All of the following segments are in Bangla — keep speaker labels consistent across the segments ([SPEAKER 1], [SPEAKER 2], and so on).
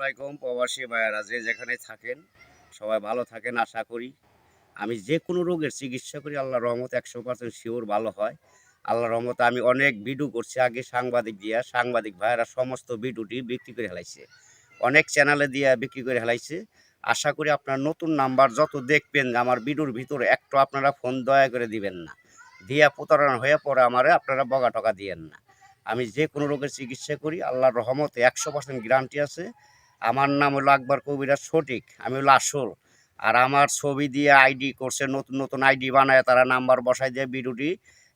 [SPEAKER 1] আলাইকুম প্রবাসী ভাইয়েরা যে যেখানে থাকেন সবাই ভালো থাকেন আশা করি। আমি যে কোনো রোগের চিকিৎসা করি আল্লাহর রহমতে 100% শিওর ভালো হয়। আল্লাহর রহমতে আমি অনেক ভিডিও করছি আগে সাংবাদিক দিয়া, সাংবাদিক ভাইয়েরা সমস্ত ভিডিওটি বিক্রি করে হেলাইছে। অনেক চ্যানেলে দিয়া বিক্রি করে হেলাইছে। আশা করি আপনার নতুন নাম্বার যত দেখবেন আমার ভিডিওর ভিতরে একটু আপনারা ফোন দয়া করে দিবেন না। দিয়া প্রতারণা হয়ে পরে আমারে আপনারা বকা-টকা দিয়েন না। আমি যে কোনো রোগের চিকিৎসা করি আল্লাহর রহমতে 100% গ্যারান্টি আছে। আমার নাম হলো আকবর কবিরাজ সঠিক। আমি হলো আসল। আর আমার ছবি দিয়ে আইডি করছে, নতুন, নতুন আইডি বানায় তারা নাম্বার বসায় দিয়ে ভিডিওটি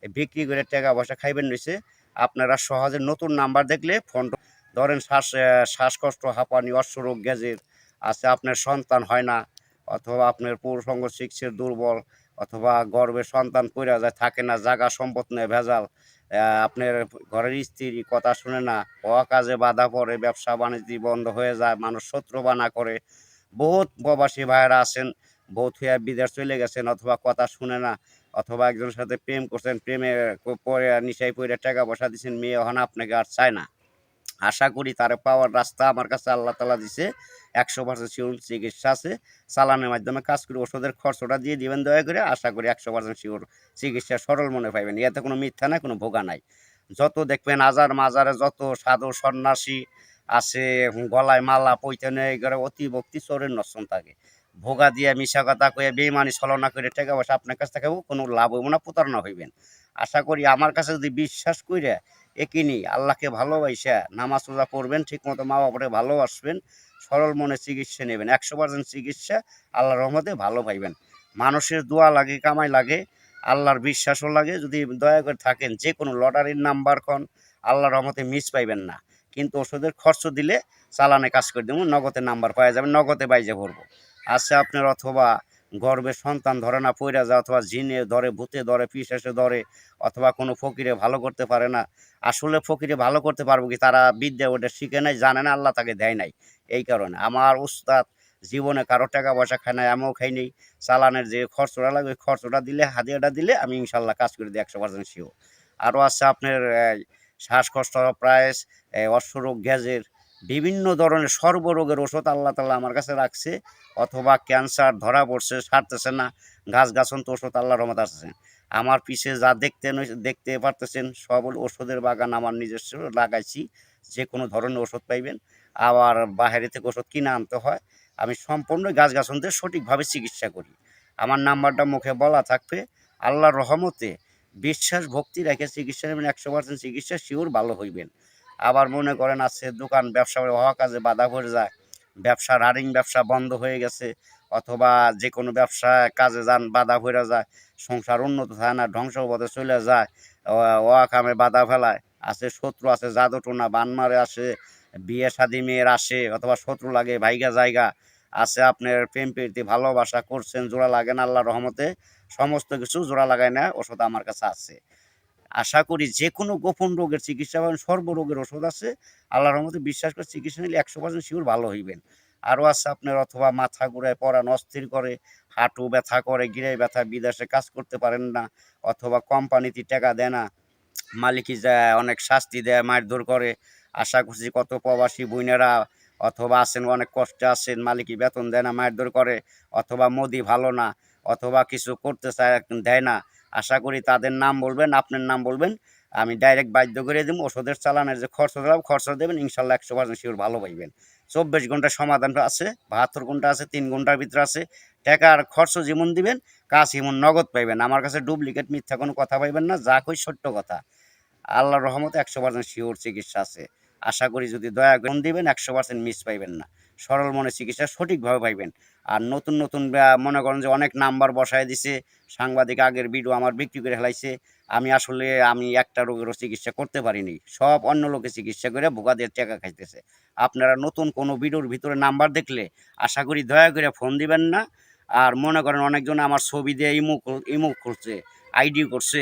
[SPEAKER 1] বিক্রি করে টাকা পয়সা খাইবেন নিছে। আপনারা সহজে নতুন নাম্বার দেখলে ফোন ধরেন শ্বাসকষ্ট, হাঁপানি, অশ্বরোগ, গ্যাজের আছে, আপনার সন্তান হয় না, অথবা আপনার পুরুষাঙ্গ সিক্সের দুর্বল, অথবা গর্ভে সন্তান পইড়া যায়, থাকে না, জাগা সম্পদ নেই ভেজাল, আপনার ঘরের স্ত্রী কথা শুনে না, অকাজে বাধা পড়ে, ব্যবসা বাণিজ্য বন্ধ হয়ে যায়, মানুষ শত্রুবানা করে। বহুত প্রবাসী ভাইয়েরা আছেন, বউ থুইয়া বিদেশ চলে গেছেন, অথবা কথা শুনে না, অথবা একজনের সাথে প্রেম করছেন, প্রেমে পরে নিশায় পইড়া টাকা পয়সা দিছেন, মেয়ে এখন আপনাকে আর চায় না। আশা করি তারে পাওয়ার রাস্তা আমার কাছে আল্লাহ তাআলা দিছে। 100% শিওর চিকিৎসা আছে। চালানের মাধ্যমে কাজ করে ওষুধের খরচটা দিয়ে দিবেন দয়া করে। আশা করি 100% শিওর চিকিৎসা সরল মনে পাইবেন। এতে কোনো মিথ্যা নাই, কোনো ভোগা নাই। যত দেখবেন আজার মাজারে যত সাধু সন্ন্যাসী আছে, গলায় মালা পইতে এগুলো অতি ভক্তি চোরের নরসন থাকে। ভোগা দিয়া মিশা কথা কইয়া বেইমানি ছলনা করে টাকা পয়সা আপনার কাছ থেকে কোনো লাভ হইব না, প্রতারণা হইবেন। আশা করি আমার কাছে যদি বিশ্বাস কইরা একিনি আল্লাহকে ভালোবাইসা নামাজ রোজা করবেন, ঠিকমতো মা বাবাকে ভালোবাসবেন, সরল মনে চিকিৎসা নেবেন, 100% চিকিৎসা আল্লাহর রহমতে ভালো পাইবেন। মানুষের দোয়া লাগে, কামাই লাগে, আল্লাহর বিশ্বাসও লাগে। যদি দয়া করে থাকেন যে কোনো লটারির নাম্বার খন আল্লাহর রহমতে মিস পাইবেন না। কিন্তু ওষুধের খরচ দিলে চালানে কাজ করে দেবো, নগদে নাম্বার পাওয়া যাবে, নগদে বাইজে ভরবো। আচ্ছা আপনার অথবা গর্ভে সন্তান ধরে না, পইরা যায়, অথবা জিনে ধরে, ভূতে ধরে, পিশাচে ধরে, অথবা কোনো ফকিরে ভালো করতে পারে না। আসলে ফকিরে ভালো করতে পারবো কি, তারা বিদ্যা ওটা শিখে নাই, জানে না, আল্লাহ তাকে দেয় নাই। এই কারণে আমার উস্তাদ জীবনে কারো টাকা পয়সা খায় নাই, আমিও খাই নাই। চালানের যে খরচটা লাগে ওই খরচটা দিলে, হাদিয়াটা দিলে আমি ইনশাল্লাহ কাজ করে দিই 100% শিওর। আরও আছে আপনার শ্বাসকষ্ট, প্রাইস, অশ্বরোগ, গ্যাজের, বিভিন্ন ধরনের সর্বরোগের ওষুধ আল্লাহ তাআলা আমার কাছে রাখছে। অথবা ক্যান্সার ধরা পড়ছে, সারতেছে না, গাছগাছন্ত ওষুধ আল্লাহর রহমতে আছে। আমার পিছে যা দেখতে পারতেছেন সব ওষুধের বাগান আমার নিজস্ব লাগাইছি। যে কোনো ধরনের ওষুধ পাইবেন। আবার বাহিরে থেকে ওষুধ কিনে আনতে হয়। আমি সম্পূর্ণ গাছগাছালিতে সঠিকভাবে চিকিৎসা করি। আমার নাম্বারটা মুখে বলা থাকবে। আল্লাহর রহমতে বিশ্বাস ভক্তি রেখে চিকিৎসা নেবেন, 100% চিকিৎসা শিওর ভালো হইবেন। আবার মনে করেন আছে দোকান ব্যবসা হওয়া কাজে বাধা পড়ে যায়, ব্যবসা রানিং ব্যবসা বন্ধ হয়ে গেছে, অথবা যে কোনো ব্যবসা কাজে যান বাধা পড়ে যায়, সংসার উন্নত হয় না, ধ্বংস পথে চলে যায়, অকামে বাধা ফেলায়, আছে শত্রু, আছে জাদু টোনা বান মারে, আসে বিয়ে শাদী মেয়ের আসে, অথবা শত্রু লাগে ভাইগা জায়গা, আছে আপনার প্রেম প্রীতি ভালোবাসা করছেন, জোড়া লাগে না, আল্লাহর রহমতে সমস্ত কিছু জোড়া লাগায় না ওষুধ আমার কাছে আছে। আশা করি যে কোনো গোপন রোগের চিকিৎসা পাবেন, সর্বরোগের ওষুধ আছে। আল্লাহর রহমতে বিশ্বাস করে চিকিৎসা নিলে 100% শিওর ভালো হইবেন। আরও আছে আপনার অথবা মাথা ঘুরায়, পরাণ অস্থির করে, হাঁটু ব্যথা করে, গিরায় ব্যথা, বিদেশে কাজ করতে পারেন না, অথবা কোম্পানিতে টাকা দেয় না, মালিকই যায় অনেক শাস্তি দেয়, মারধর করে। আশা করছি কত প্রবাসী বোনেরা অথবা আছেন অনেক কষ্টে আছেন, মালিকই বেতন দেয় না, মারধর করে, অথবা মোদি ভালো না, অথবা কিছু করতে চায় দেয় না। আশা করি তাদের নাম বলবেন, আপনার নাম বলবেন, আমি ডাইরেক্ট বাধ্য করে দেবো। ওষুধের চালানের যে খরচ দেবো, খরচ দেবেন, ইনশাল্লাহ 100% শিওর ভালো পাইবেন। 24 ঘন্টার সমাধান আছে, 72 ঘন্টা আছে, 3 ঘন্টার ভিতরে আছে। টাকার খরচ যেমন দিবেন, কাজ এমন নগদ পাইবেন। আমার কাছে ডুপ্লিকেট মিথ্যা কোনো কথা পাইবেন না, যা কই সত্য কথা। আল্লাহর রহমতে 100% শিওর চিকিৎসা আছে। আশা করি যদি দয়া করে ফোন দিবেন, 100% মিস পাইবেন না। সরল মনে চিকিৎসা সঠিকভাবে পাইবেন। আর নতুন, নতুন মনে করেন যে অনেক নাম্বার বসায় দিছে, সাংবাদিক আগের ভিডিও আমার বিক্রি করে ফেলাইছে। আমি একটা রোগেরও চিকিৎসা করতে পারিনি। সব অন্য লোকে চিকিৎসা করে ভোগাদের টাকা খাইতেছে। আপনারা নতুন কোনো ভিডিওর ভিতরে নাম্বার দেখলে আশা করি দয়া করে ফোন দিবেন না। আর মনে করেন অনেকজন আমার ছবি দিয়ে ইমো করছে, আইডি করছে,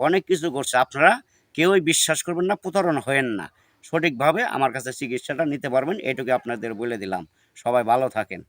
[SPEAKER 1] অনেক কিছু করছে। আপনারা কেউই বিশ্বাস করবেন না, প্রতারণা হয়েন না। সঠিকভাবে আমার কাছে চিকিৎসাটা নিতে পারবেন, এটুকু আপনাদের বলে দিলাম। সবাই ভালো থাকেন।